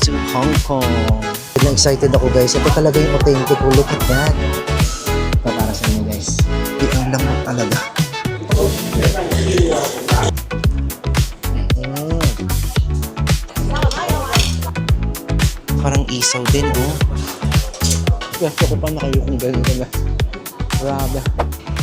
to Hong Kong. Excited ako guys. Ito talaga yung authentic. Look at that. Ito para sa inyo guys. Ang lamot talaga. Parang isaw din, oh. Gusto ko pa na kayo kung gano'n na. Grabe.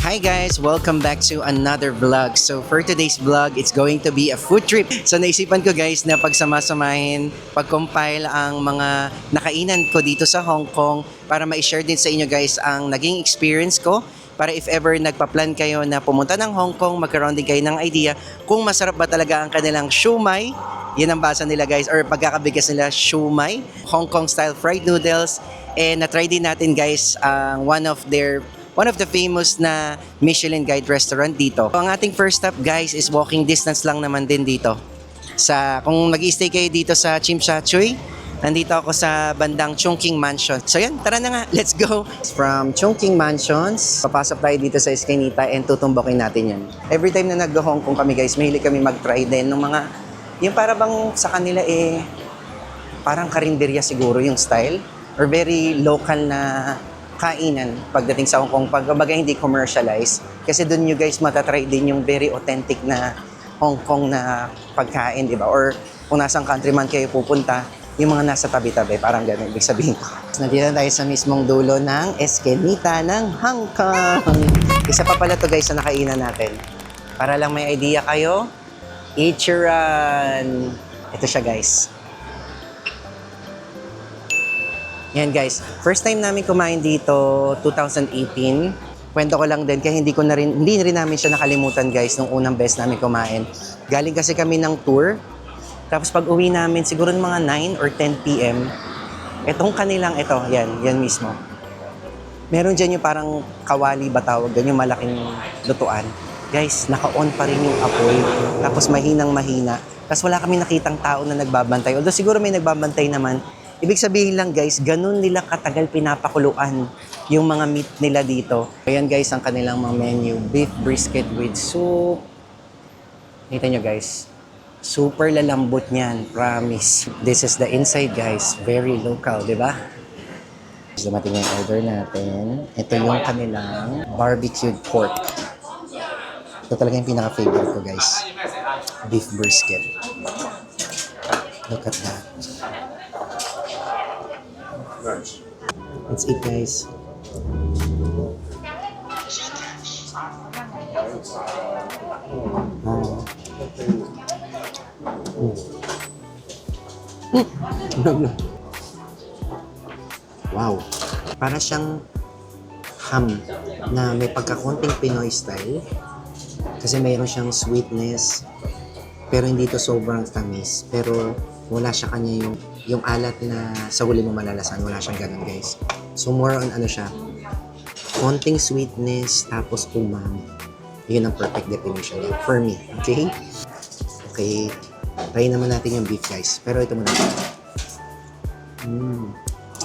Hi guys! Welcome back to another vlog. So for today's vlog, it's going to be a food trip. So naisipan ko guys na pagsama-samahin, pag-compile ang mga nakainan ko dito sa Hong Kong para ma-share din sa inyo guys ang naging experience ko. Para if ever nagpa-plan kayo na pumunta ng Hong Kong, magkaroon din kayo ng idea kung masarap ba talaga ang kanilang siumai. Yan ang basa nila guys, or pagkakabigas nila, siumai, Hong Kong style fried noodles. And na-try din natin guys one of the famous na Michelin Guide restaurant dito. So, ang ating first stop guys is walking distance lang naman din dito. Kung mag-i-stay kayo dito sa Tsim Sha Tsui, nandito ako sa bandang Chungking Mansion. So yan, tara na nga, let's go! From Chungking Mansions, papasok tayo dito sa Eskinita and tutumbokin natin yan. Every time na nag-Hong Kong kami guys, mahilig kami mag-try din ng mga, yung para bang sa kanila parang karinderya siguro yung style, or very local na kainan pagdating sa Hong Kong, pagbaga hindi commercialized. Kasi doon nyo guys matatry din yung very authentic na Hong Kong na pagkain, di ba? Or kung nasang country man kayo pupunta, yung mga nasa tabi-tabi, parang gano'n ibig sabihin ko. Nandito tayo sa mismong dulo ng Eskinita ng Hong Kong. Isa pa pala to guys na nakainan natin. Para lang may idea kayo, Ichiran. Ito siya guys. Yan guys, first time namin kumain dito, 2018. Kwento ko lang din, kaya hindi rin namin siya nakalimutan guys nung unang beses namin kumain. Galing kasi kami ng tour. Tapos pag uwi namin, siguro mga 9 or 10 p.m. Itong kanilang yan mismo. Meron dyan yung parang kawali ba tawag, yung malaking lutuan. Guys, naka-on pa rin yung apoy. Tapos mahinang-mahina. Tapos wala kami nakitang tao na nagbabantay. Although siguro may nagbabantay naman. Ibig sabihin lang guys, ganun nila katagal pinapakuluan yung mga meat nila dito. Ayan guys, ang kanilang mga menu. Beef brisket with soup. Kita nyo guys. Super lalambot niyan, promise. This is the inside guys. Very local, di ba? Dumating yung order natin. Ito yung kanilang barbecued pork. Ito talaga yung pinaka-favorite ko guys. Beef brisket. Look at that. Let's eat guys. Wow. Para siyang ham na may pagkakonting Pinoy style. Kasi mayroon siyang sweetness. Pero hindi to sobrang tamis. Pero wala siya kanya yung alat na sa huli mo malalasan. Wala siyang ganun guys. So more on siya. Konting sweetness tapos umami. Yun ang perfect definition niya for me. Okay? Okay. Try naman natin yung beef guys. Pero ito muna.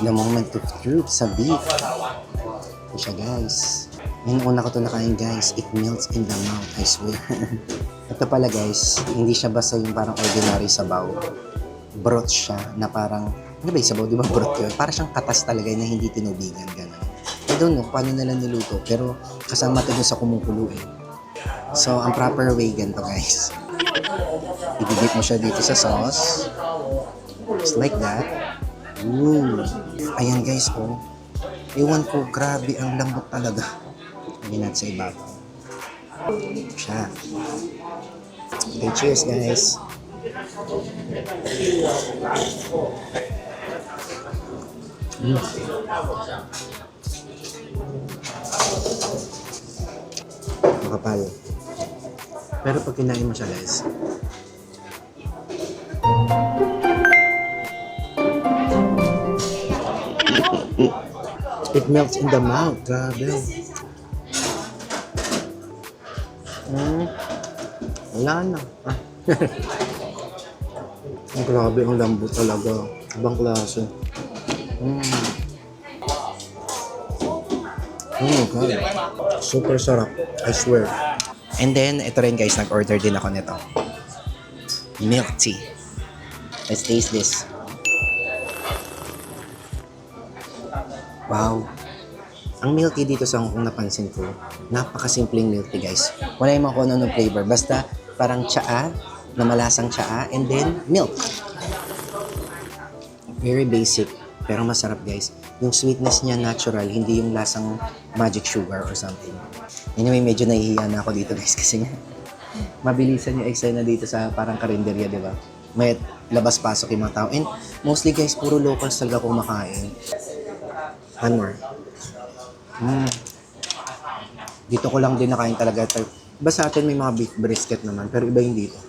The moment of truth sa beef. Ito siya guys. Yung una ko ito nakain guys. It melts in the mouth. I swear. Ito pala guys. Hindi siya basta yung parang ordinary sabaw. Broth siya na parang, ano ba yung sabaw? Di ba broth yun? Parang siyang katas talaga na hindi tinubigan. Gano'n. I don't know paano nila niluto. Pero kasama ito dun sa kumukulo eh. So, ang proper way ganito guys. Ididip mo siya dito sa sauce. Just like that. Ooh. Ayan guys, oh. Ewan ko, grabe, ang lambot talaga. Lagyan natin sa ibabaw. Siya. Okay, cheers guys. Makapal. Pero pag kinain mo siya guys, it melts in the mouth. Grabe. Wala na. Grabe, ang lambot talaga. Ibang klase. Oh God. Super sarap. I swear. And then, ito rin guys, nag-order din ako nito. Milk tea. Let's taste this. Wow. Ang milk tea dito sa Hong Kong napansin ko, napakasimpleng milk tea guys. Wala yung mga kung ano flavor. Basta parang tsaa, na malasang tsaa, and then milk. Very basic, pero masarap guys. Yung sweetness niya natural, hindi yung lasang magic sugar or something. Anyway, medyo nahihiya na ako dito guys kasi nga mabilisan yung eksena dito sa parang karinderya, di ba? May labas-pasok yung mga tao. And mostly guys, puro locals talaga kumakain. One more. Dito ko lang din nakain talaga. Iba sa atin may mga beef brisket naman, pero iba yung dito.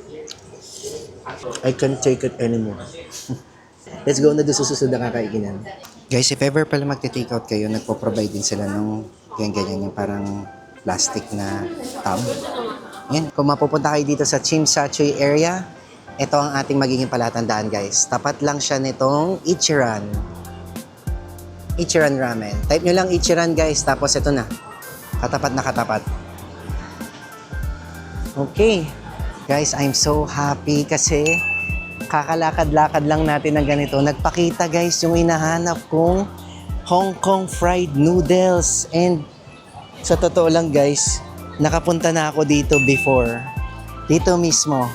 I can't take it anymore. Let's go na doon sa susunod na kakainan. Guys, if ever pala magte-take out kayo, nagpo-provide din sila ng ganyan-ganyan yung parang plastic na tub. Yan, kung mapupunta kayo dito sa Tsim Sha Tsui area, ito ang ating magiging palatandaan guys. Tapat lang siya nitong Ichiran. Ichiran Ramen. Type nyo lang Ichiran guys, tapos ito na. Katapat na katapat. Okay. Guys, I'm so happy kasi kakalakad-lakad lang natin ng ganito. Nagpakita guys yung hinahanap kong Hong Kong fried noodles. And sa totoo lang guys, nakapunta na ako dito before. Dito mismo.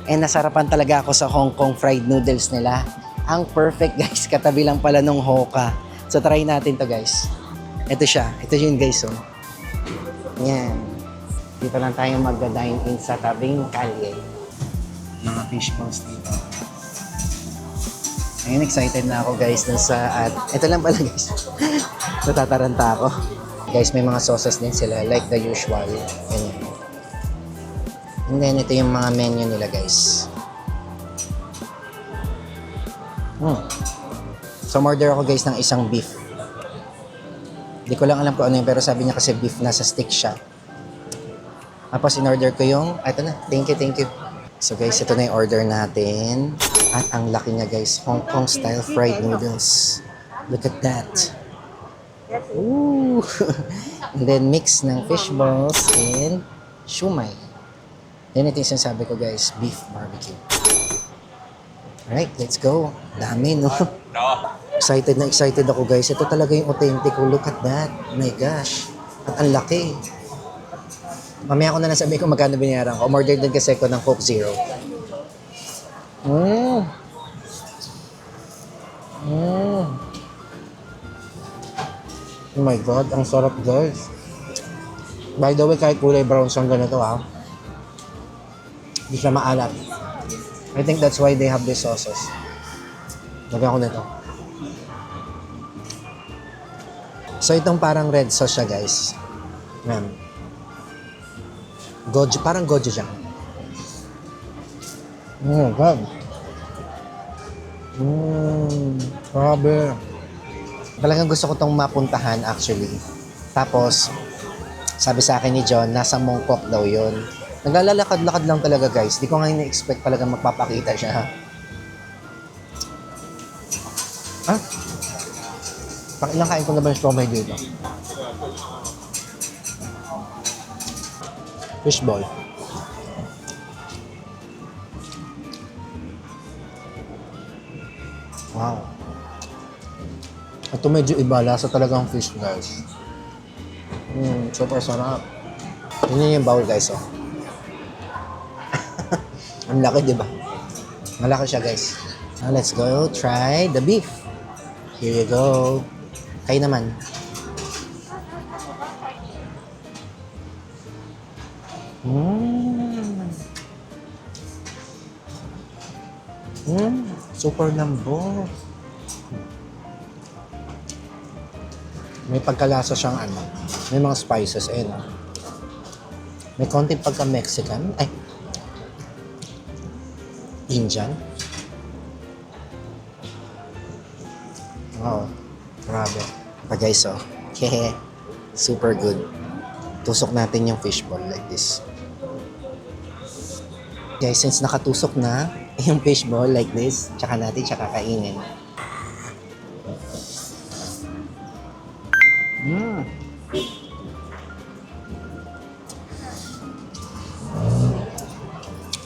And nasarapan talaga ako sa Hong Kong fried noodles nila. Ang perfect guys, katabi lang pala nung Hoka. So try natin to guys. Ito siya. Ito yun guys oh. Yan. Dito lang tayo mag-dine in sa tabing kalye. Mga fish balls dito. Ayun, excited na ako guys dun sa at ito lang pala guys. Natataranta ako. Guys, may mga sauces din sila like the usual. Ganyan. And then ito yung mga menu nila guys. So, order ako guys ng isang beef. Hindi ko lang alam kung ano yun, pero sabi niya kasi beef, nasa stick siya. Tapos, in-order ko yung, ito na, thank you. So guys, ito na yung order natin. At ang laki niya guys, Hong Kong style fried noodles. Look at that. Ooh! And then, mix ng fish balls and shumai. Then, ito yung sinasabi ko guys, beef barbecue. Alright, let's go. Dami, no? Excited na excited ako guys. Ito talaga yung authentic. Oh, look at that. Oh my gosh. At ang laki. Mamaya ko na lang sabihin kung magkano binayaran ko. Umorder din kasi ko ng Coke Zero. Oh my God, ang sarap guys. By the way, kahit kulay brown siyang ganito ha. Hindi siya maalat. I think that's why they have these sauces. Lagyan ko nito. So itong parang red sauce siya guys. Yan. Goju, parang gochujang. Oh God. Grabe. Talagang gusto ko tong mapuntahan actually. Tapos, sabi sa akin ni John, nasa Mongkok daw yun. Naglalakad-lakad lang talaga guys. Di ko nga ina-expect talaga magpapakita siya. Ha? Ilang kain ko na ba yung strawberry dito? Fishball. Wow. Ito medyo iba. Lasa talagang fish guys. Super sarap. Yun yung bowl guys oh. Ang laki diba? Malaki siya guys. Now let's go try the beef. Here you go. Kayo naman. Super lambot. May pagkalasa siyang ano. May mga spices. Ayun. May konting pagka-Mexican. Ay. Indian. Wow. Grabe. Pa guys, oh. Hehe. Super good. Tusok natin yung fishball like this. Guys, since nakatusok na yung fishball like this, tsaka natin siya kakainin.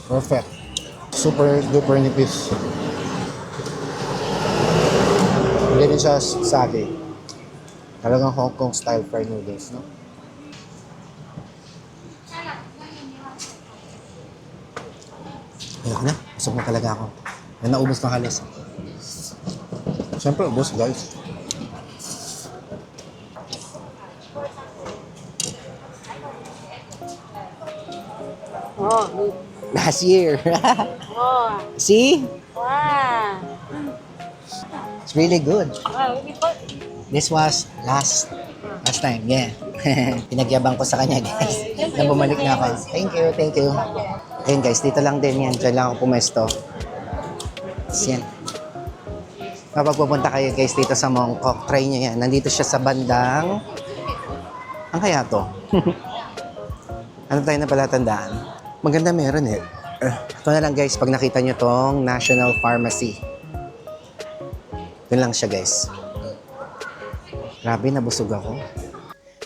Perfect. Super duper nipis. Hindi rin siya sagi. Talagang Hong Kong style fried noodles, no? Ayoko na. Busog na talaga ako. Yan, naubos ng halos. Siyempre, ubos guys. Oh, Last year. oh, See? wow. It's really good. Wow, This was last time, yeah. Pinagyabang ko sa kanya, guys. Na bumalik na ako. Thank you, thank you. Ayun guys, dito lang din yan. Diyan lang ako pumesto. Yan. Kapag pupunta kayo guys dito sa Mongkok, try nyo yan. Nandito siya sa bandang... Ang kaya to? Ano tayo na pala tandaan? Maganda meron eh. Ito na lang guys, pag nakita nyo tong National Pharmacy. Doon lang siya guys. Grabe, nabusog ako.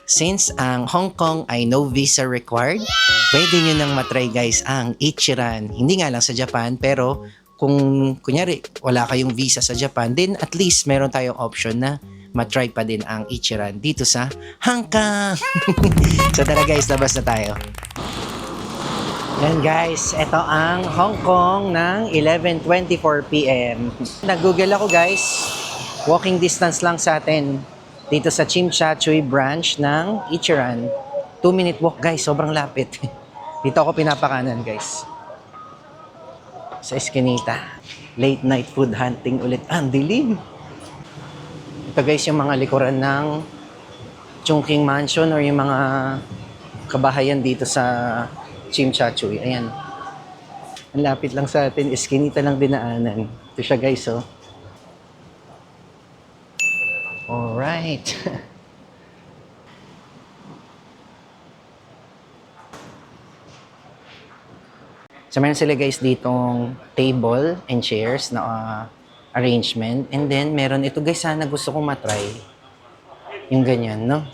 Since ang Hong Kong ay no visa required, pwede nyo nang matry guys ang Ichiran. Hindi nga lang sa Japan, pero kung kunyari wala kayong visa sa Japan, then at least meron tayong option na matry pa din ang Ichiran dito sa Hong Kong. So tara guys, labas na tayo. Yan guys, ito ang Hong Kong ng 11:24 PM. Nag-google ako guys, walking distance lang sa atin dito sa Tsim Sha Tsui branch ng Ichiran. 2-minute walk guys, sobrang lapit. Dito ako pinapakanan guys. Sa Eskinita. Late night food hunting ulit. Ang dilim. Ito guys yung mga likuran ng Chungking Mansion or yung mga kabahayan dito sa Tsim Sha Tsui. Ayan. Ang lapit lang sa atin. Eskinita lang dinaanan. Ito siya guys oh. Alright. So meron sila guys ditong table and chairs na arrangement. And then meron ito guys, sana gusto kong matry. Yung ganyan, no?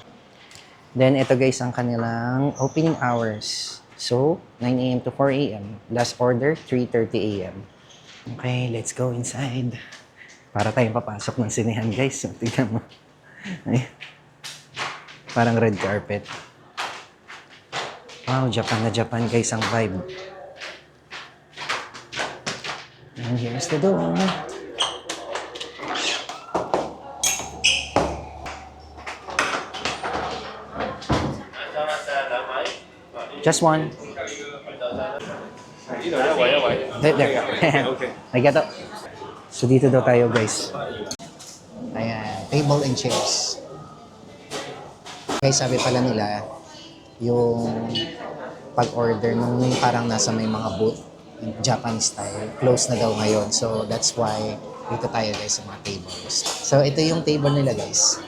Then ito guys ang kanilang opening hours. So 9 a.m. to 4 a.m. Last order 3:30 a.m. Okay, let's go inside. Para tayong papasok ng sinehan guys. So, tignan mo. Ay. Parang red carpet. Wow, Japan na Japan guys ang vibe. And here's the door. Just one. There. I got it. So dito daw tayo guys. Ayan, table and chairs. Guys, sabi pala nila, yung pag-order nung parang nasa may mga booth, yung Japanese style, close na daw ngayon. So that's why dito tayo guys sa mga tables. So ito yung table nila guys.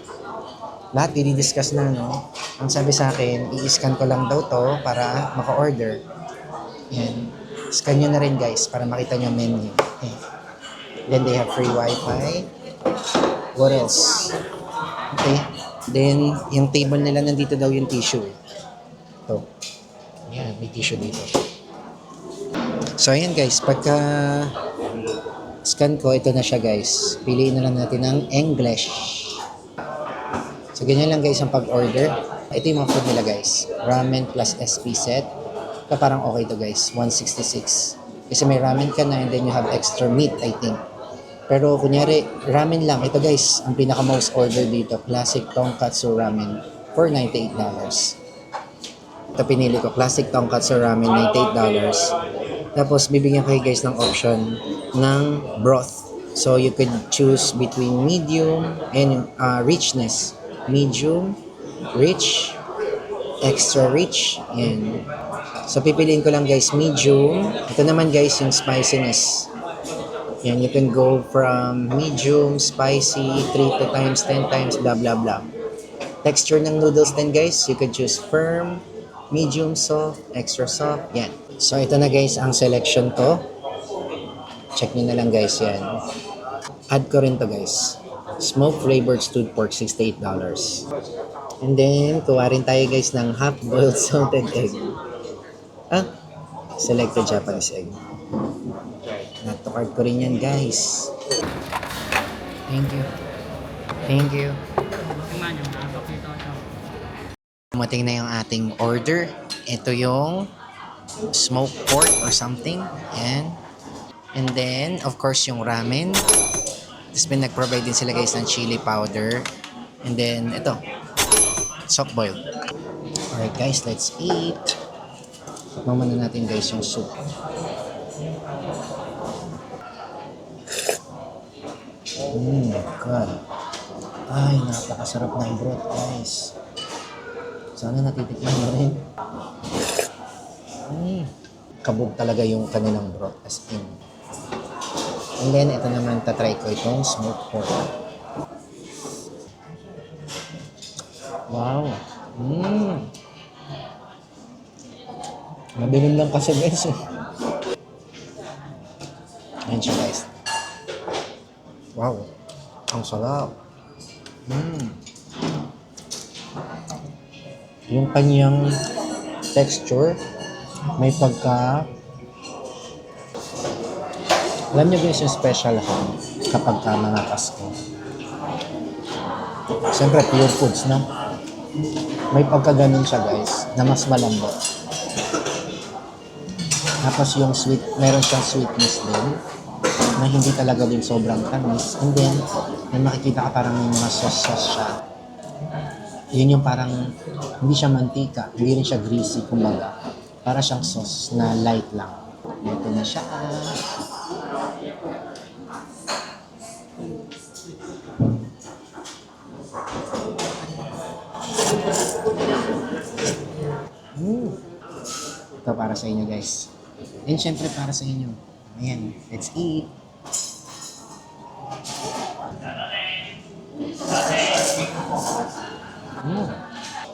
Lahat dinidiscuss na, no? Ang sabi sa akin, i-scan ko lang daw to para maka-order. Yan. Scan nyo na rin guys para makita nyo menu. Okay. Then they have free wifi. What else? Okay. Then, yung table nila nandito daw yung tissue. Ito. Yan, may tissue dito. So, ayan guys. Pagka scan ko, ito na siya guys. Piliin na lang natin ang English. So, ganyan lang guys ang pag-order. Ito yung mga food nila guys. Ramen plus SP set. So, parang okay to guys. 166. Kasi may ramen ka na and then you have extra meat, I think. Pero kunyari, ramen lang. Ito guys, ang pinaka-most order dito. Classic Tonkatsu Ramen for $98. Ito pinili ko. Classic Tonkatsu Ramen, $98. Tapos, bibigyan kayo guys ng option ng broth. So, you could choose between medium and richness. Medium, rich, extra rich, and so pipiliin ko lang guys medium. Ito naman guys yung spiciness. Yan, you can go from medium, spicy, 3 times, 10 times, blah blah blah. Texture ng noodles din guys, you can choose firm, medium soft, extra soft. Yan. So ito na guys ang selection to. Check nyo na lang guys yan. Add ko rin to guys. Smoked flavored stewed pork, $68. And then, kuha rin tayo guys ng half-boiled salted egg. Selected Japanese egg. Natukard ko rin yan guys. Thank you. Thank you. Dumating na yung ating order. Ito yung smoked pork or something. And then, of course, yung ramen. Tapos nag-provide din sila guys ng chili powder. And then, ito, soft boiled. Alright guys, let's eat. Tikman muna natin guys yung soup. God. Ay, napakasarap ng broth guys. Sana natitikman mo rin. Kabog talaga yung kanilang broth as in. And then, ito naman, tatry ko itong smoked pork. Wow. Madilim lang kasi guys. Ayan siya guys. Wow. Ang sarap. Yung kanyang texture, may pagka... Alam niyo guys yung special ham kapag ka mga Pasko. Siyempre pure foods, no? May pagka ganun siya guys, na mas malambot. Tapos yung sweet, meron siyang sweetness din na hindi talaga din sobrang tamis. And then, may makikita ka parang may mga sauce siya. Yun yung parang, hindi siya mantika, hindi rin siya greasy, kumbaga. Para siyang sauce na light lang. Ito na siya. Ito para sa inyo guys. And syempre para sa inyo. Ayan, let's eat.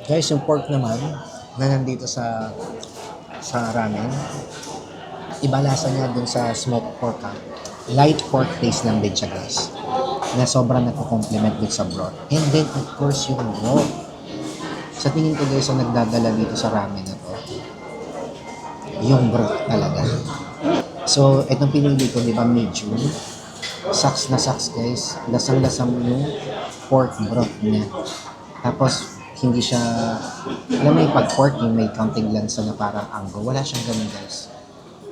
Guys, yung pork naman na nandito sa ramen, iba lasa niya dun sa smoked pork ha. Light pork taste lang din siya guys. Na sobrang nagko-complement dun sa broth. And then of course yung broth. Sa tingin ko guys, ang nagdadala dito sa ramen na to, yung broth talaga. So, itong pinili ko, di ba, medium. Saks na saks guys. Lasang-lasang yung pork broth niya. Tapos, hindi siya, alam mo yung pag pork, yung may counting lansa na parang anggo. Wala siyang ganun guys.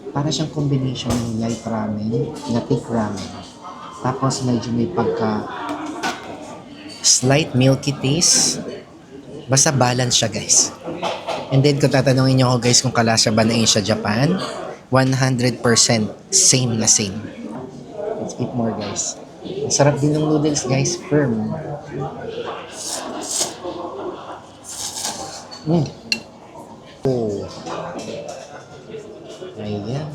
Para siyang combination ng light ramen, na thick ramen. Tapos, medyo may pagka slight milky taste. Basta balance siya guys. And then kung tatanungin niyo ako guys kung kalasa ba na yun sa Japan, 100% same na same. Let's eat more guys. Ang sarap din ng noodles guys, firm. Oh. Ayan.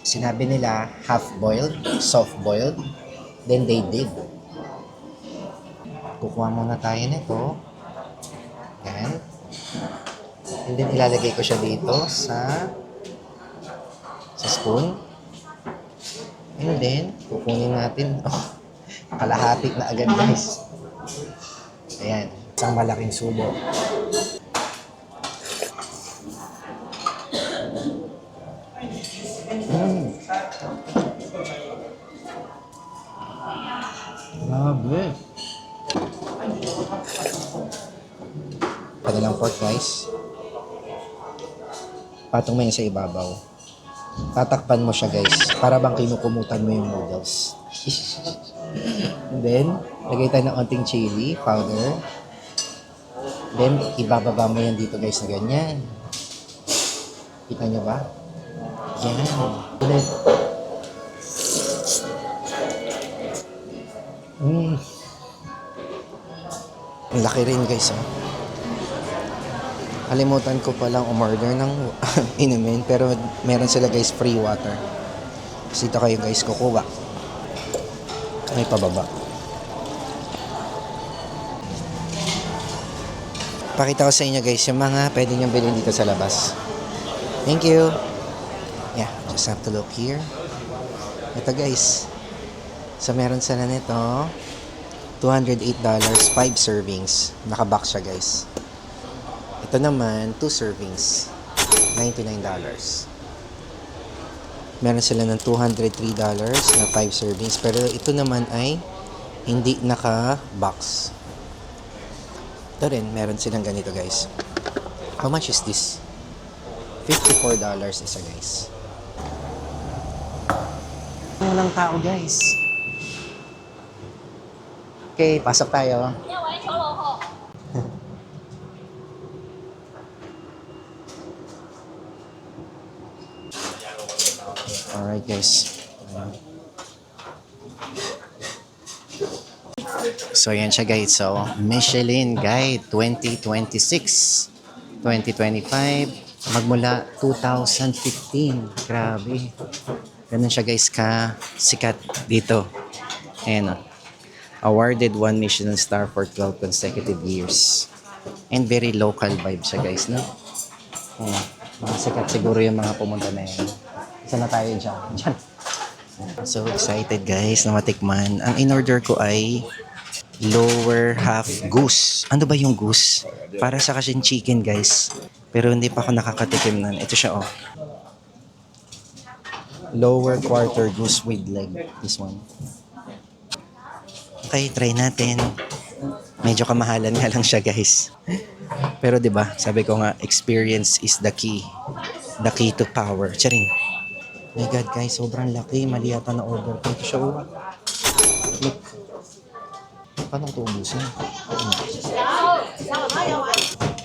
Sinabi nila half-boiled, soft-boiled, then they did. Kukuha muna tayo nito. Yan. And then ilalagay ko siya dito sa spoon. And then kukunin natin. Oh, kalahati na agad guys. Ayan. Isang malaking subo. Grabe. Kanilang pork guys. Patong mo yan sa ibabaw. Tatakpan mo siya guys. Para bang kinukumutan mo yung noodles. And then, lagay tayo ng onting chili powder. Then, ibababa mo yan dito guys na ganyan. Kita nyo ba? Yan. Ulit. Ang laki rin guys oh. Kalimutan ko palang umorder ng inumin pero meron sila guys free water. Kasi dito kayo guys kukuha. May pababa. Pakita ko sa inyo guys yung mga pwede nyo bilhin dito sa labas. Thank you. Yeah, just have to look here. Ito guys. So meron sila nito. $208, 5 servings. Nakabox siya guys. Ito naman, 2 servings. $99. Meron sila ng $203 na 5 servings. Pero ito naman ay hindi naka-box. Ito rin, meron silang ganito guys. How much is this? $54 isa guys. Walang tao guys. Okay, pasok tayo. Alright guys. So yan siya guys. So Michelin Guide 2026, 2025, magmula 2015. Grabe. Ganun siya guys ka sikat dito. Ayan o. Awarded 1 Michelin star for 12 consecutive years. And very local vibe siya guys, no? Ayan. Mga sikat siguro yung mga pumunta na yan. Isa na tayo dyan. So excited guys na matikman. Ang in-order ko ay lower half goose. Ano ba yung goose? Para sa kasing chicken guys. Pero hindi pa ako nakakatikim nun. Ito siya oh. Lower quarter goose with leg. This one. Okay, try natin. Medyo kamahalan nga lang siya guys. Pero 'di ba? Sabi ko nga experience is the key. The key to power. Charing. My God guys, sobrang laki. Mali yata na order ko. Ito siya oh. Look. Paano ito ubusin?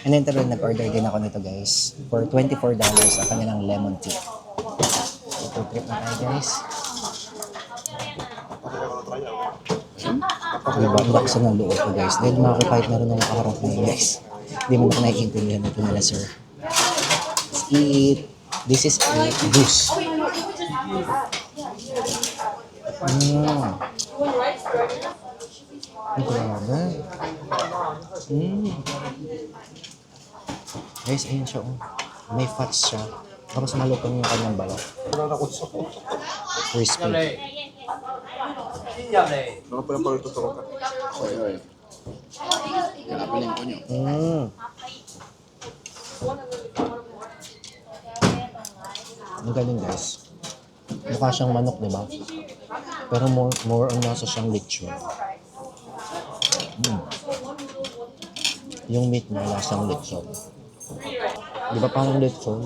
And then tara, nag-order din ako nito guys. For $24 ang kanilang lemon tea. Ito trip na tayo guys. Diba, baksa ng loob ko guys. Dahil makakapahit na rin ng nakaharap na yun guys. Hindi mo na nakikintindihan ito nila sir. Let's eat. This is a goose. Ang grabe. Guys, ayun siya oh. May fats siya. Tapos malutong yung kanyang balat. Crispy. Ang galing guys. Mukha siyang manok, di ba? Pero more on nasa siyang lechon. Yung meat niya lasang lechon. Di ba parang lechon?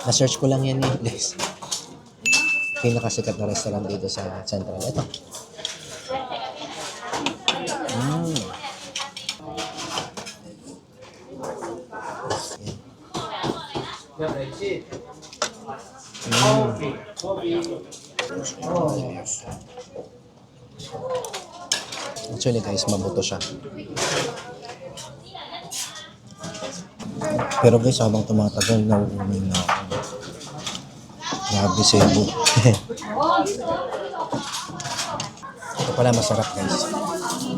Na-search ko lang yan eh, guys. Pinakasikat na restaurant dito sa Central. Ito. Actually guys, mabuto siya. Pero guys, habang tumatagal, nauumin na ako. Grabe sebo. Ito pala masarap guys.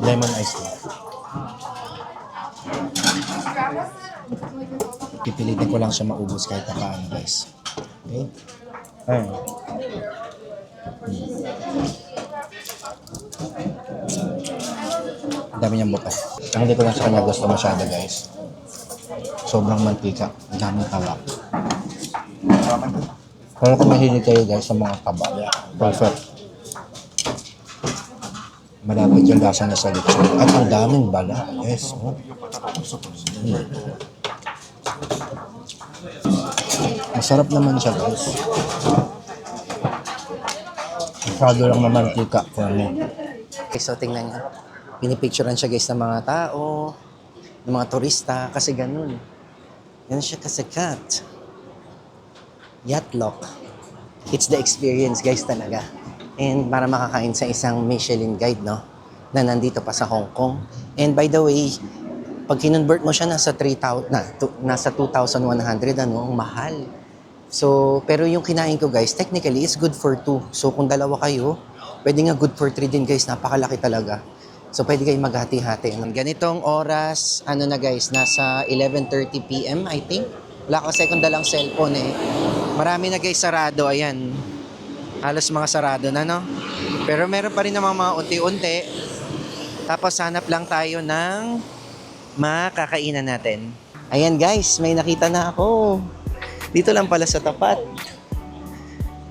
Lemon ice tea. Pipilitin ko lang siya maubos kahit paano guys. Okay? Ayun. Ang dami niyang bukas. Ang hindi ko lang sa kanya gusto masyado guys. Sobrang mantika. Ang daming taba. Kaya kung mahilig kayo guys sa mga taba, perfect. Malapit yung lasa niya sa lechon. At ang daming bala. Yes. Oh. Masarap naman siya guys. Masyado lang na mantika for me. Okay, so tingnan niya. Pinipicturean siya guys ng mga tao, ng mga turista, kasi ganun. Ganun siya kasikat. Yachtlock. It's the experience guys talaga. And para makakain sa isang Michelin guide, no? Na nandito pa sa Hong Kong. And by the way, pag kinonvert mo siya nasa 3,000 nasa 2,100 ano, ang mahal. So, pero yung kinain ko guys, technically is good for 2. So, kung dalawa kayo, pwede nga good for 3 din guys, napakalaki talaga. So, pwede kayong maghati-hati. Ganitong oras, ano na guys, nasa 11:30 PM, I think. Wala ko second dalang cellphone eh. Marami na guys sarado, ayan. Halos mga sarado na, no? Pero meron pa rin namang mga unti-unti. Tapos, hanap lang tayo ng makakainan natin. Ayan guys, may nakita na ako. Dito lang pala sa tapat.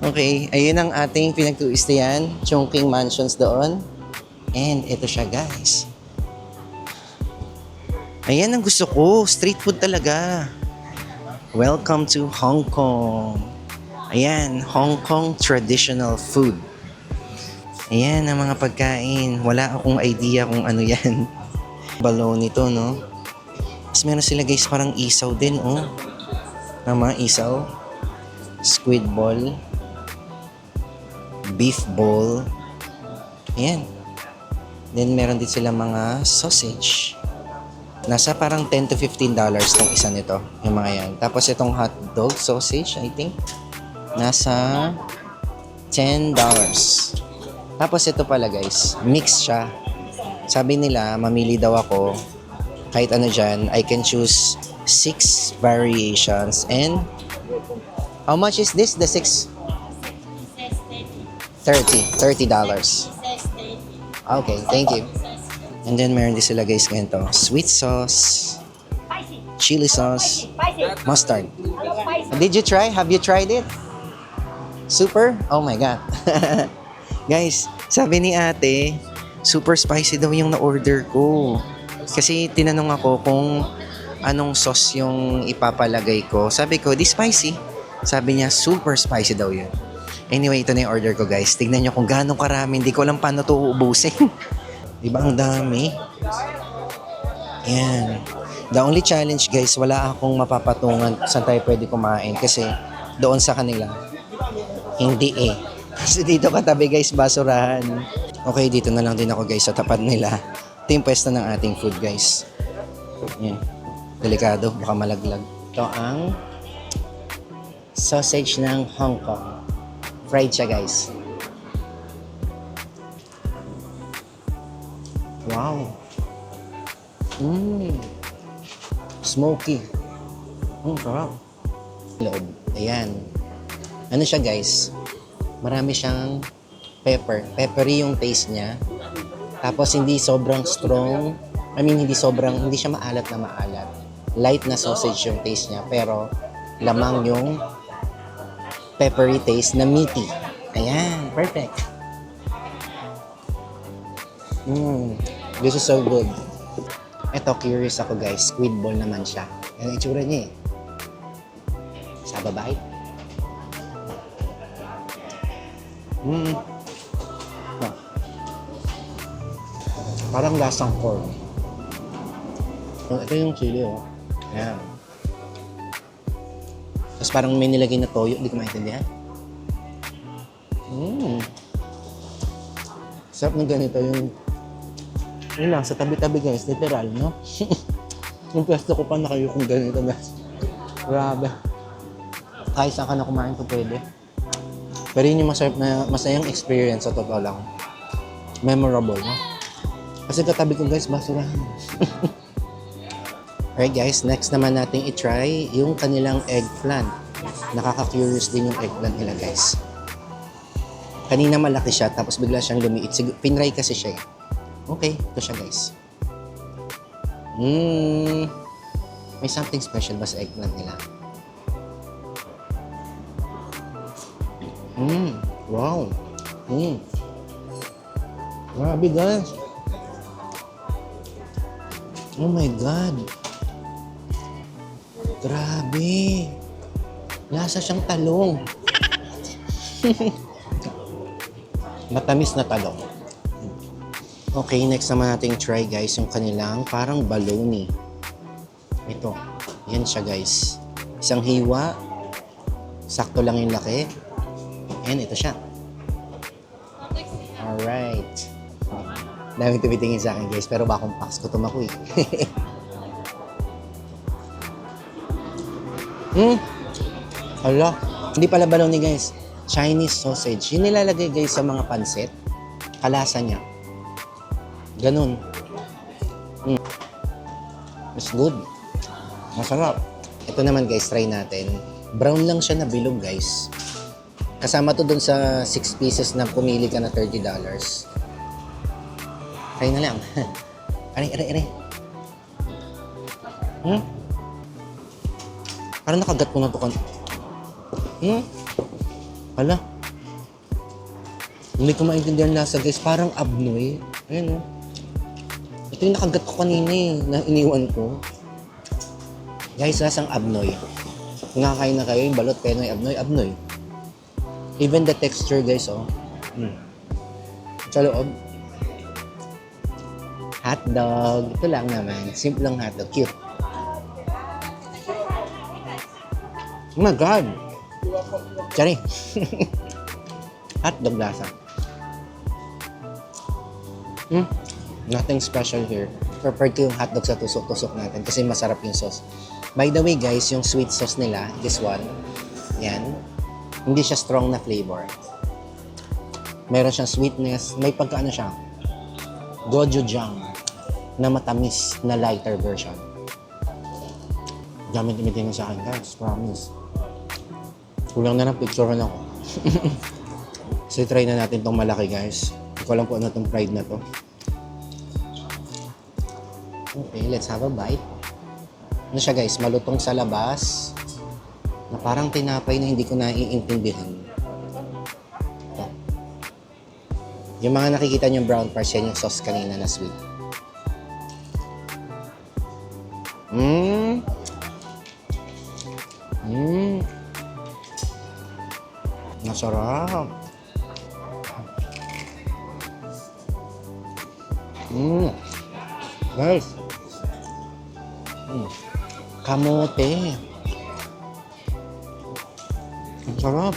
Okay, ayun ang ating pinagtuistayan. Chongqing Mansions doon. And ito siya guys. Ayan ang gusto ko. Street food talaga. Welcome to Hong Kong. Ayan, Hong Kong traditional food. Ayan ang mga pagkain. Wala akong idea kung ano yan. Baloney to, no? Tapos meron sila guys parang isaw din, oh. Mga isaw. Squid ball. Beef ball. Ayan. Then meron din sila mga sausage. Nasa parang $10 to $15 tong isa nito. Yung mga yan. Tapos itong hotdog sausage, I think. Nasa $10. Tapos ito pala guys, mix siya. Sabi nila, mamili daw ako. Kahit ano dyan, I can choose 6 variations. And how much is this? The 6? $30. Okay, thank you. And then meron din sila guys ganito. Sweet sauce, chili sauce, mustard. Did you try? Have you tried it? Super? Oh my God. Guys, sabi ni ate, super spicy daw yung na-order ko. Kasi tinanong ako kung anong sauce yung ipapalagay ko. Sabi ko, di spicy. Sabi niya, super spicy daw yun. Anyway, ito na yung order ko guys. Tignan nyo kung gaano karami. Hindi ko alam paano ito uubusin. Diba ang dami? Yan. The only challenge guys, wala akong mapapatungan saan tayo pwede kumain. Kasi doon sa kanila, hindi eh. Kasi dito katabi guys, basurahan. Okay, dito na lang din ako guys sa tapat nila. Ito yung pwesto ng ating food guys. Yan. Delikado, baka malaglag. Ito ang sausage ng Hong Kong. Fried siya guys. Wow. Smoky. Sarap. Loob. Ayan. Ano siya guys? Marami siyang pepper. Peppery yung taste niya. Tapos hindi sobrang strong. I mean, hindi siya maalat na maalat. Light na sausage yung taste niya. Pero lamang yung peppery taste na meaty. Ayan. Perfect. This is so good. Eto, curious ako guys. Squid ball naman siya. Yan ang itsura niya eh. Sa babae. Parang lasang corn. Ito yung chili, oh. Ayan. Tapos parang may nilagay na toyo. Hindi ko maintindihan. Sarap ng ganito yung... Yun lang, sa tabi-tabi guys. Literal, no? Yung pwesto ko pa na kayo kung ganito guys. Grabe. Kahit saan ka na kumain ko pwede. Pero yun yung masayang experience sa totoo lang. Memorable, no? Kasi katabi ko guys, basurahan. Alright guys, next naman natin i-try yung kanilang eggplant. Nakaka-curious din yung eggplant nila guys. Kanina malaki siya, tapos bigla siyang lumiit. Pinray kasi siya eh. Okay, ito siya guys. May something special ba sa eggplant nila? Wow. Grabe guys. Oh my God. Grabe. Lasa siyang talong. Matamis na talong. Okay, next naman nating try guys yung kanilang parang baloney. Ito. Yan siya guys. Isang hiwa. Sakto lang yung laki. And ito siya. Alright. Daming tumitingin sa akin guys, pero bakong paks ko tumakoy. Hala. Hindi pala baloney guys. Chinese sausage. Yung nilalagay guys sa mga pansit. Kalasa niya. Ganun. It's good. Masarap. Ito naman guys, try natin. Brown lang siya na bilog guys. Kasama to dun sa 6 pieces na pumili ka na $30. Try na lang. Are. Parang nakagat ko na to. Hala. Hindi ko maintindihan lasa guys. Parang abnoy. Ayan o. Ito Ito yung nakagat ko kanina na iniwan ko. Guys, lasang abnoy. Nakakain na kayo yung balot, penoy, abnoy. Even the texture, guys, oh. Sa loob. Hotdog. Ito lang naman. Simpleng hotdog. Cute. Oh my God! Sorry. Hotdog lasa. Nothing special here. Prepared ko yung hotdog sa tusok-tusok natin kasi masarap yung sauce. By the way guys, yung sweet sauce nila, this one, yan, hindi siya strong na flavor. Meron siyang sweetness, may pagkaano siya, gochujang na matamis na lighter version. Gamit-gamitin sa akin guys, promise. Kulang na ng picturean ako. So try na natin tong malaki guys. Hindi ko alam kung ano tong fried na to. Okay, let's have a bite. Ano siya guys, malutong sa labas. Na parang tinapay na hindi ko naiintindihan. Ito. Yung mga nakikita nyo brown parts, yan yung sauce kanina na sweet. Masarap. Guys. Kamote. Ang sarap.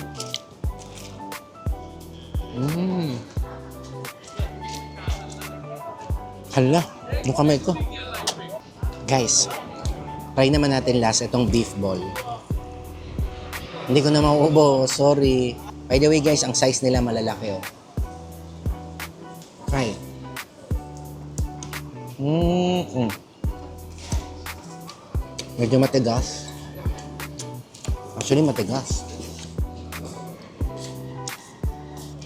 Hala, yung kamay ko. Guys, try naman natin last itong beef ball. Hindi ko na mauubos, sorry. By the way guys, ang size nila malalaki oh. Try. Medyo matigas. Actually matigas.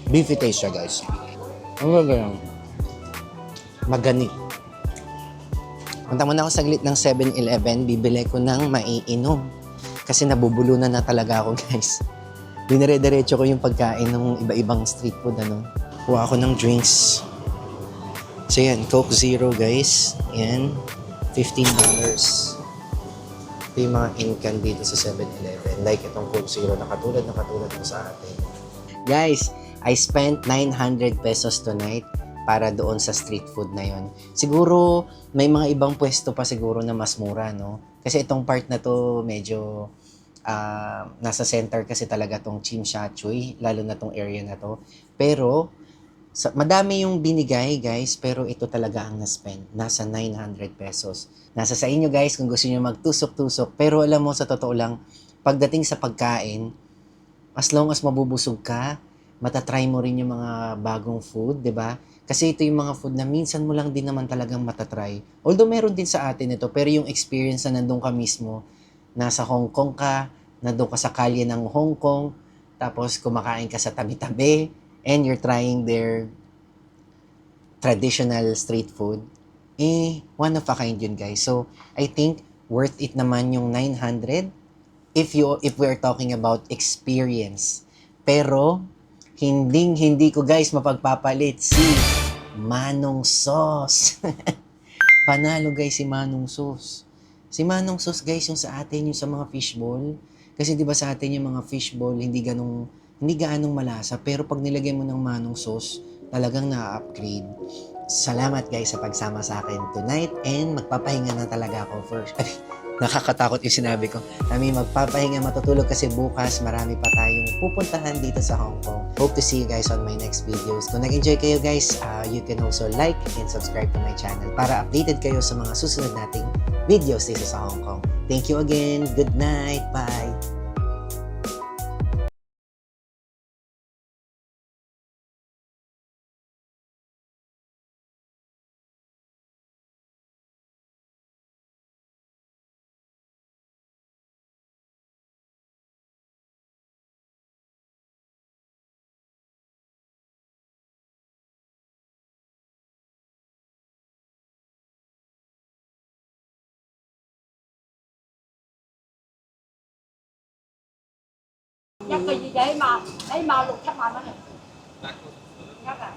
Beefy taste siya guys. Ang gagawin. Magani. Punta muna ako saglit ng 7-Eleven, bibili ko ng maiinom. Kasi nabubulunan na talaga ako guys. Dinire-diretso ko yung pagkain ng iba-ibang street food ano. Kuha ako ng drinks. So yan, Coke Zero guys. Yan, $15. Ito yung mga in-can dito sa 7-Eleven. Like itong Coke Zero na katulad ng sa atin. Guys, I spent 900 pesos tonight para doon sa street food na yon. Siguro may mga ibang pwesto pa siguro na mas mura, no? Kasi itong part na to medyo nasa center kasi talaga tong Chim Sha Tsui, lalo na tong area na to. Pero madami yung binigay guys, pero ito talaga ang na-spend. Nasa 900 pesos. Nasa sa inyo guys kung gusto niyo magtusok-tusok. Pero alam mo sa totoo lang, pagdating sa pagkain, as long as mabubusog ka, matatry mo rin yung mga bagong food, 'di ba? Kasi ito yung mga food na minsan mo lang din naman talagang matatry. Although meron din sa atin ito, pero yung experience na nandun ka mismo, nasa Hong Kong ka, nandun ka sa kalye ng Hong Kong, tapos kumakain ka sa tabi-tabi, and you're trying their traditional street food, one of a kind yun guys. So, I think worth it naman yung 900 if we're talking about experience. Pero, hindi ko guys mapagpapalit si Manong Sauce. Panalo guys si Manong Sauce. Si Manong Sauce guys yung sa atin, yung sa mga fishball. Kasi di ba sa atin yung mga fishball hindi gaanong malasa. Pero pag nilagay mo ng Manong Sauce, talagang na-upgrade. Salamat guys sa pagsama sa akin tonight and magpapahinga na talaga ako first. Nakakatakot yung sinabi ko. Kami magpapahinga, matutulog kasi bukas marami pa tayong pupuntahan dito sa Hong Kong. Hope to see you guys on my next videos. Kung nag-enjoy kayo guys, you can also like and subscribe to my channel para updated kayo sa mga susunod nating videos dito sa Hong Kong. Thank you again. Good night. Bye. Nhắc cái gì đấy mà 6-7 万蚊. Nhắc à?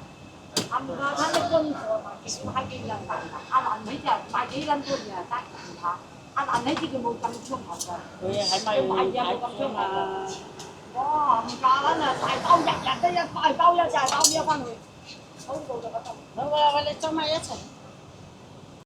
差唔多，睇你功課買幾兩份啊？阿蘭你就買幾撚半嘅得嚇？阿蘭呢啲佢冇咁粗口嘅，佢喺咪佢買嘢冇咁粗口啊嘅。哇！唔假啦，大包日日都一大包一大包咩翻去，好到就覺得。好啊，我哋裝埋一齊。